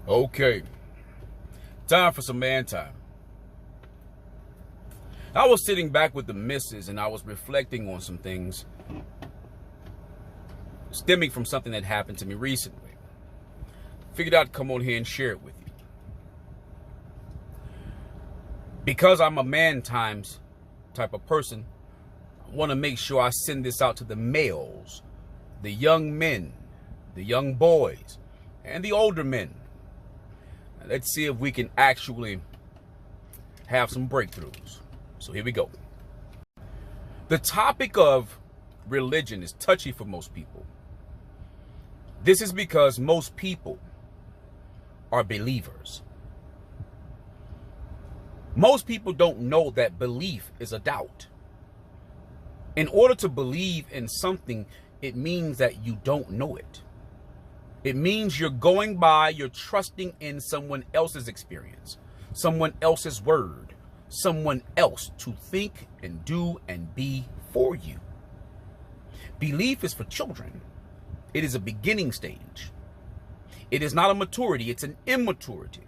Okay, time for some man time. I was sitting back with the missus and I was reflecting on some things stemming from something that happened to me recently. Figured I'd come on here and share it with you. Because I'm a man times type of person, I want to make sure I send this out to the males, the young men, the young boys, and the older men. Let's see if we can actually have some breakthroughs. So here we go. The topic of religion is touchy for most people. This is because most people are believers. Most people don't know that belief is a doubt. In order to believe in something, it means that you don't know it. It means you're going by, you're trusting in someone else's experience, someone else's word, someone else to think and do and be for you. Belief is for children. It is a beginning stage. It is not a maturity, it's an immaturity.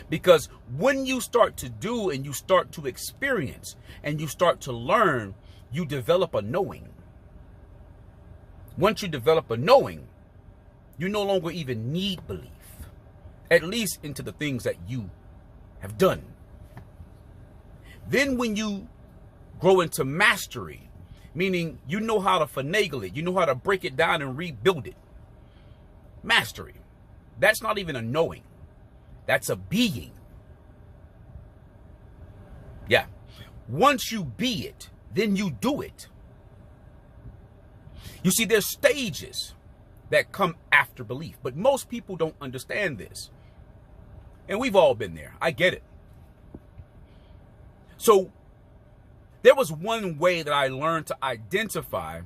Because when you start to do and you start to experience and you start to learn, you develop a knowing. Once you develop a knowing, you no longer even need belief, at least into the things that you have done. Then when you grow into mastery, meaning you know how to finagle it, you know how to break it down and rebuild it. Mastery, that's not even a knowing, that's a being. Yeah, once you be it, then you do it. You see, there's stages that come after belief, but most people don't understand this. And we've all been there. I get it. So there was one way that I learned to identify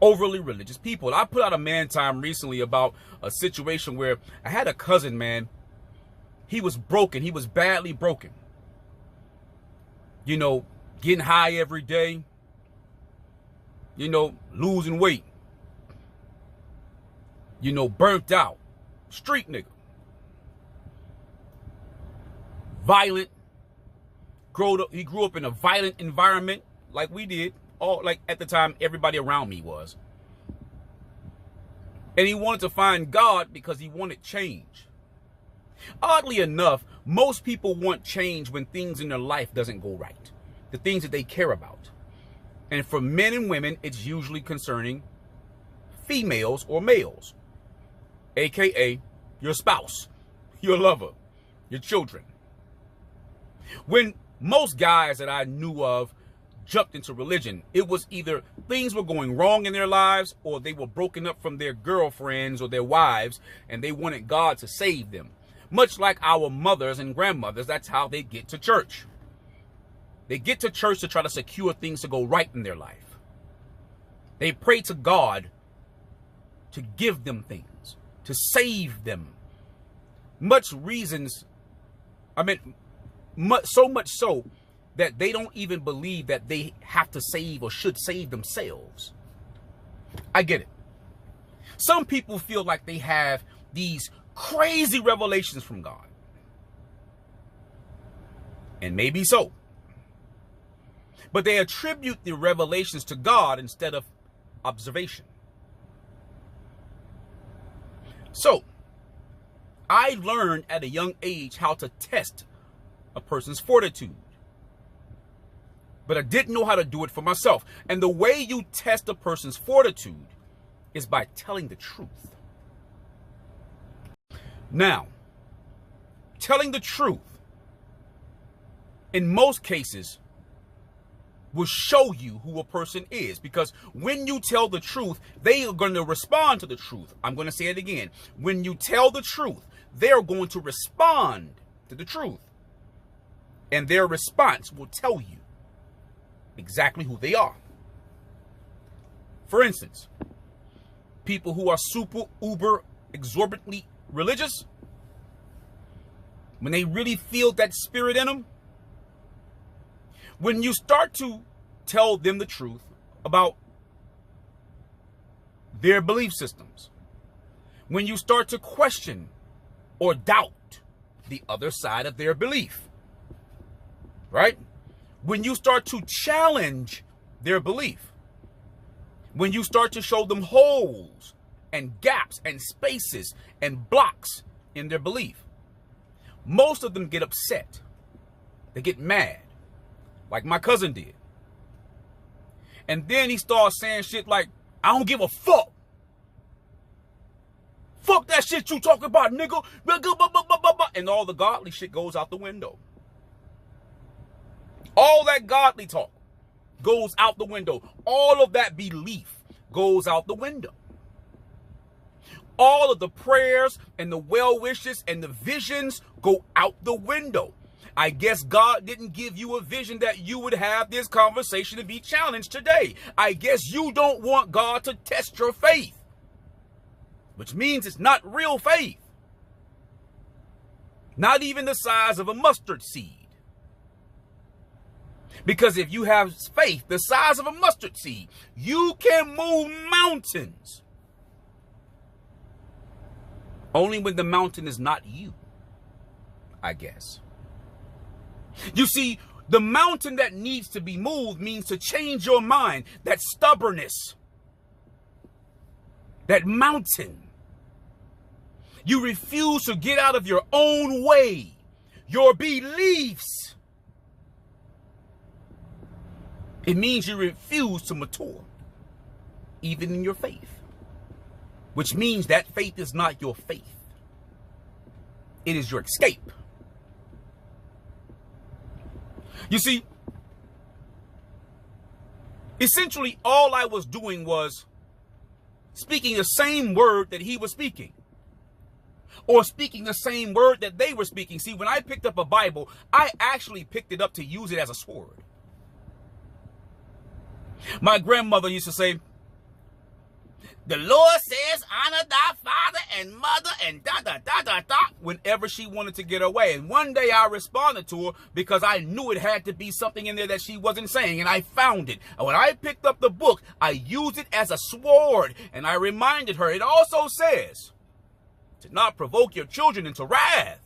overly religious people. I put out a man time recently about a situation where I had a cousin, man. He was broken. He was badly broken. You know, getting high every day. You know, losing weight. You know, burnt out. Street nigga. Violent. He grew up in a violent environment like we did. Like at the time, everybody around me was. And he wanted to find God because he wanted change. Oddly enough, most people want change when things in their life doesn't go right. The things that they care about. And for men and women, it's usually concerning females or males. AKA your spouse, your lover, your children. When most guys that I knew of jumped into religion, it was either things were going wrong in their lives or they were broken up from their girlfriends or their wives and they wanted God to save them. Much like our mothers and grandmothers, that's how they get to church. They get to church to try to secure things to go right in their life. They pray to God to give them things, to save them. So much so that they don't even believe that they have to save or should save themselves. I get it. Some people feel like they have these crazy revelations from God. And maybe so. But they attribute the revelations to God instead of observation. So, I learned at a young age how to test a person's fortitude. But I didn't know how to do it for myself. And the way you test a person's fortitude is by telling the truth. Now, telling the truth, in most cases, will show you who a person is. Because when you tell the truth, they are going to respond to the truth. I'm going to say it again. When you tell the truth, they're going to respond to the truth. And their response will tell you exactly who they are. For instance, people who are super, uber, exorbitantly religious, when they really feel that spirit in them, when you start to tell them the truth about their belief systems, when you start to question or doubt the other side of their belief, right? When you start to challenge their belief, when you start to show them holes and gaps and spaces and blocks in their belief, most of them get upset. They get mad, like my cousin did. And then he starts saying shit like, I don't give a fuck. Fuck that shit you talking about, nigga. And all the godly shit goes out the window. All that godly talk goes out the window. All of that belief goes out the window. All of the prayers and the well wishes and the visions go out the window. I guess God didn't give you a vision that you would have this conversation and be challenged today. I guess you don't want God to test your faith, which means it's not real faith. Not even the size of a mustard seed. Because if you have faith the size of a mustard seed, you can move mountains. Only when the mountain is not you, I guess. You see, the mountain that needs to be moved means to change your mind. That stubbornness. That mountain. You refuse to get out of your own way. Your beliefs. It means you refuse to mature. Even in your faith. Which means that faith is not your faith. It is your escape. You see, essentially all I was doing was speaking the same word that he was speaking. Or speaking the same word that they were speaking. See, when I picked up a Bible, I actually picked it up to use it as a sword. My grandmother used to say, the Lord says, honor thy father and mother and whenever she wanted to get away. And one day I responded to her because I knew it had to be something in there that she wasn't saying. And I found it. And when I picked up the book, I used it as a sword. And I reminded her, it also says to not provoke your children into wrath.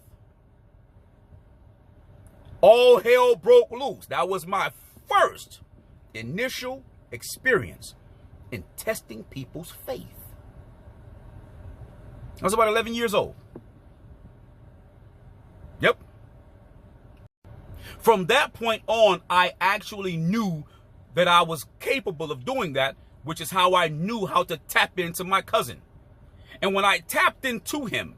All hell broke loose. That was my first initial experience in testing people's faith. I was about 11 years old. Yep. From that point on, I actually knew that I was capable of doing that, which is how I knew how to tap into my cousin. And when I tapped into him,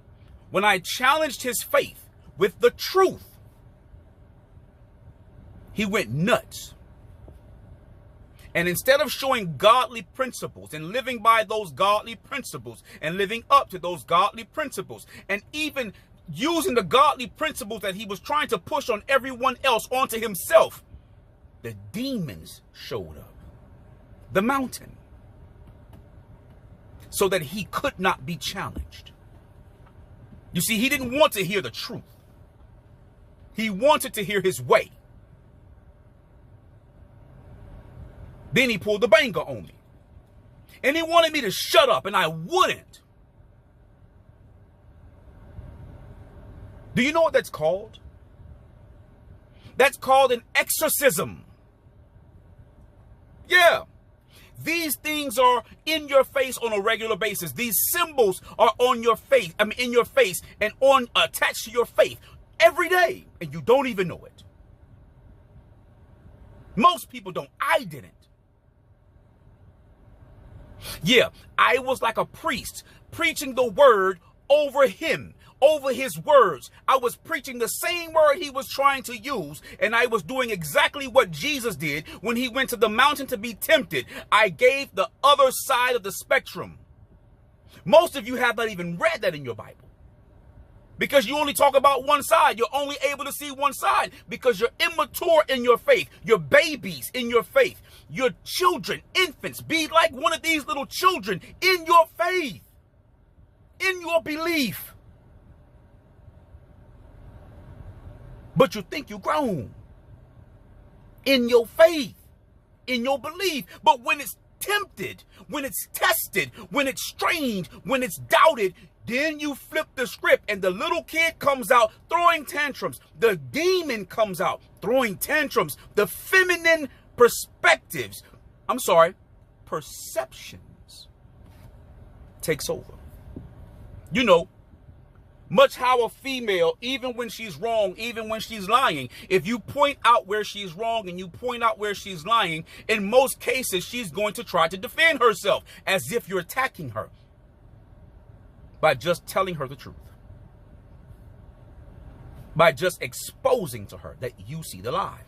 when I challenged his faith with the truth, he went nuts. And instead of showing godly principles and living by those godly principles and living up to those godly principles and even using the godly principles that he was trying to push on everyone else onto himself, the demons showed up. The mountain. So that he could not be challenged. You see, he didn't want to hear the truth. He wanted to hear his way. Then he pulled the banger on me. And he wanted me to shut up, and I wouldn't. Do you know what that's called? That's called an exorcism. Yeah. These things are in your face on a regular basis. These symbols are on your face, in your face and attached to your faith every day, and you don't even know it. Most people don't. I didn't. Yeah, I was like a priest preaching the word over him, over his words. I was preaching the same word he was trying to use, and I was doing exactly what Jesus did when he went to the mountain to be tempted. I gave the other side of the spectrum. Most of you have not even read that in your Bible because you only talk about one side. You're only able to see one side because you're immature in your faith. You're babies in your faith. Your children, infants, be like one of these little children in your faith, in your belief. But you think you're grown in your faith, in your belief. But when it's tempted, when it's tested, when it's strained, when it's doubted, then you flip the script and the little kid comes out throwing tantrums. The demon comes out throwing tantrums. The feminine perspectives, perceptions takes over. You know, much how a female, even when she's wrong, even when she's lying, if you point out where she's wrong and you point out where she's lying, in most cases, she's going to try to defend herself as if you're attacking her by just telling her the truth, by just exposing to her that you see the lie.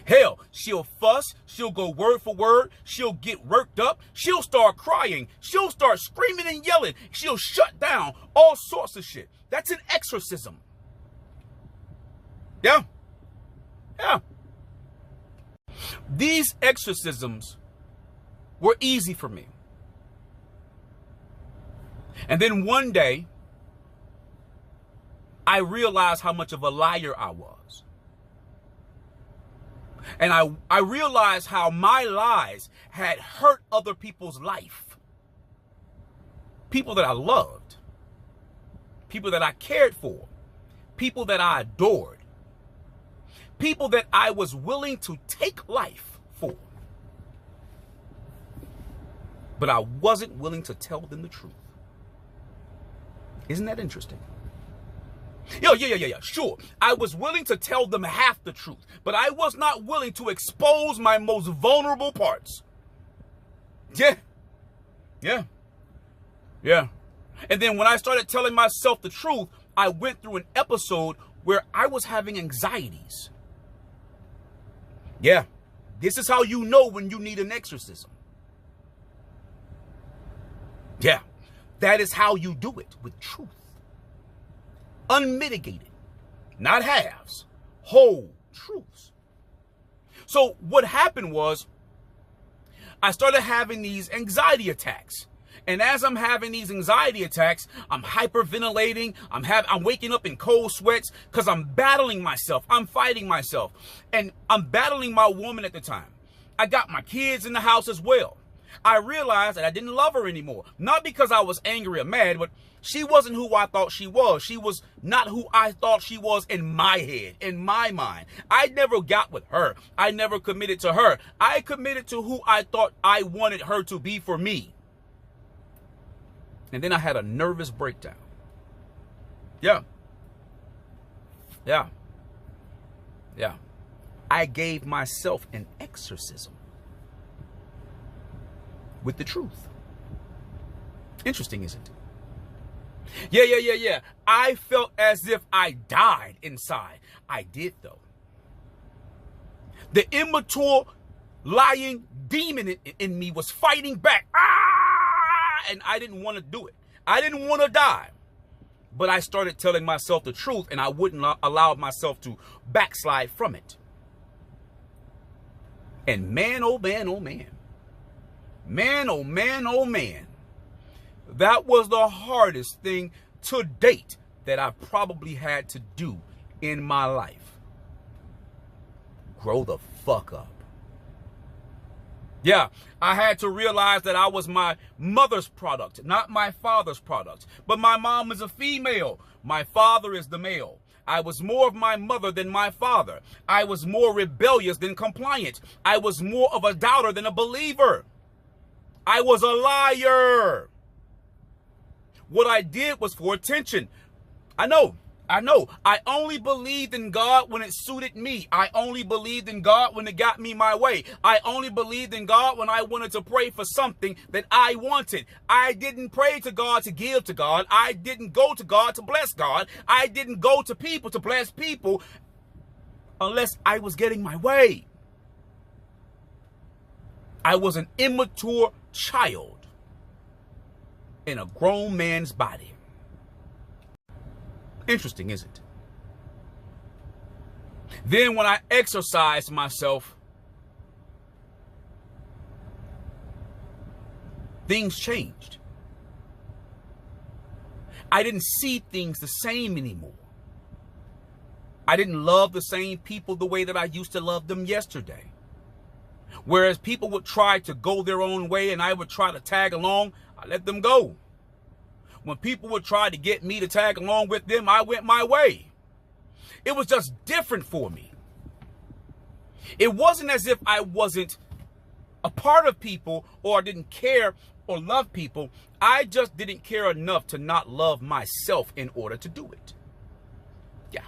Hell, she'll fuss, she'll go word for word, she'll get worked up, she'll start crying, she'll start screaming and yelling, she'll shut down, all sorts of shit. That's an exorcism. Yeah. These exorcisms were easy for me. And then one day, I realized how much of a liar I was. And I realized how my lies had hurt other people's life. People that I loved. People that I cared for. People that I adored. People that I was willing to take life for. But I wasn't willing to tell them the truth. Isn't that interesting? Yeah, sure. I was willing to tell them half the truth, but I was not willing to expose my most vulnerable parts. Yeah. And then when I started telling myself the truth, I went through an episode where I was having anxieties. Yeah. This is how you know when you need an exorcism. Yeah. That is how you do it, with truth. Unmitigated, not halves, whole truths. So what happened was I started having these anxiety attacks. And as I'm having these anxiety attacks, I'm hyperventilating. I'm waking up in cold sweats because I'm battling myself. I'm fighting myself. And I'm battling my woman at the time. I got my kids in the house as well. I realized that I didn't love her anymore. Not because I was angry or mad, but she wasn't who I thought she was. She was not who I thought she was in my head, in my mind. I never got with her. I never committed to her. I committed to who I thought I wanted her to be for me. And then I had a nervous breakdown. Yeah. I gave myself an exorcism with the truth. Interesting, isn't it? Yeah. I felt as if I died inside. I did, though. The immature, lying demon in me was fighting back. And I didn't want to do it. I didn't want to die. But I started telling myself the truth, and I wouldn't allow myself to backslide from it. And man, oh man, oh man. Man, oh man, oh man. That was the hardest thing to date that I probably had to do in my life. Grow the fuck up. Yeah, I had to realize that I was my mother's product, not my father's product. But my mom is a female. My father is the male. I was more of my mother than my father. I was more rebellious than compliant. I was more of a doubter than a believer. I was a liar. What I did was for attention. I know. I only believed in God when it suited me. I only believed in God when it got me my way. I only believed in God when I wanted to pray for something that I wanted. I didn't pray to God to give to God. I didn't go to God to bless God. I didn't go to people to bless people unless I was getting my way. I was an immature child in a grown man's body. Interesting, isn't it? Then when I exercised myself, things changed. I didn't see things the same anymore. I didn't love the same people the way that I used to love them yesterday. Whereas people would try to go their own way and I would try to tag along, I let them go. When people would try to get me to tag along with them, I went my way. It was just different for me. It wasn't as if I wasn't a part of people or I didn't care or love people. I just didn't care enough to not love myself in order to do it. Yeah.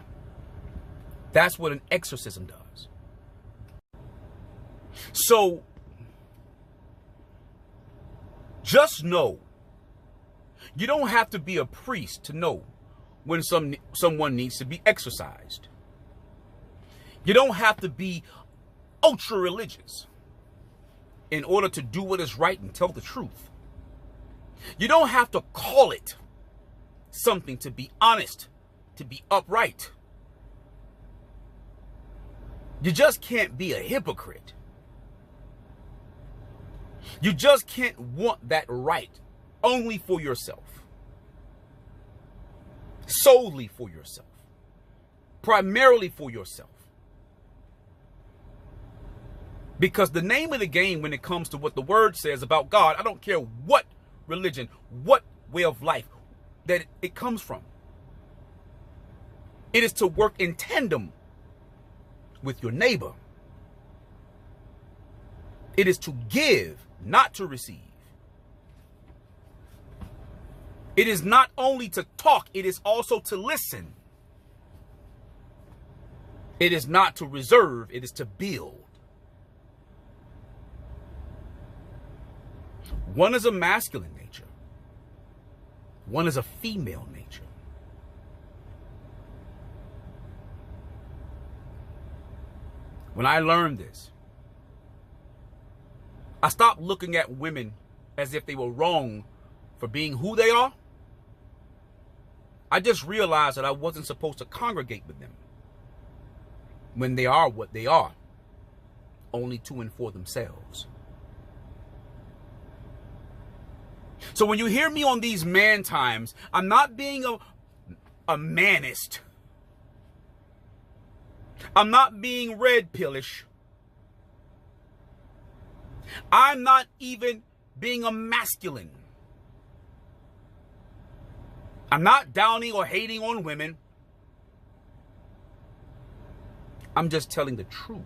That's what an exorcism does. So just know, you don't have to be a priest to know when someone needs to be exorcised. You don't have to be ultra religious in order to do what is right and tell the truth. You don't have to call it something to be honest, to be upright. You just can't be a hypocrite. You just can't want that right only for yourself, solely for yourself, primarily for yourself. Because the name of the game when it comes to what the word says about God, I don't care what religion, what way of life that it comes from. It is to work in tandem with your neighbor. It is to give, not to receive. It is not only to talk, it is also to listen. It is not to reserve, it is to build. One is a masculine nature. One is a female nature. When I learned this, I stopped looking at women as if they were wrong for being who they are. I just realized that I wasn't supposed to congregate with them when they are what they are, only to and for themselves. So when you hear me on these man times, I'm not being a manist. I'm not being red pillish. I'm not even being a masculine. I'm not downing or hating on women. I'm just telling the truth.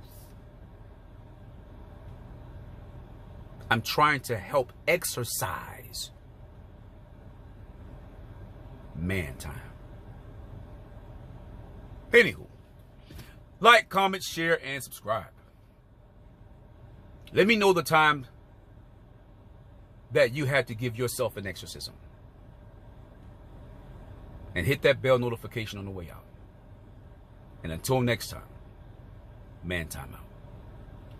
I'm trying to help exorcise man time. Anywho, like, comment, share, and subscribe. Let me know the time that you had to give yourself an exorcism. And hit that bell notification on the way out. And until next time, man time out.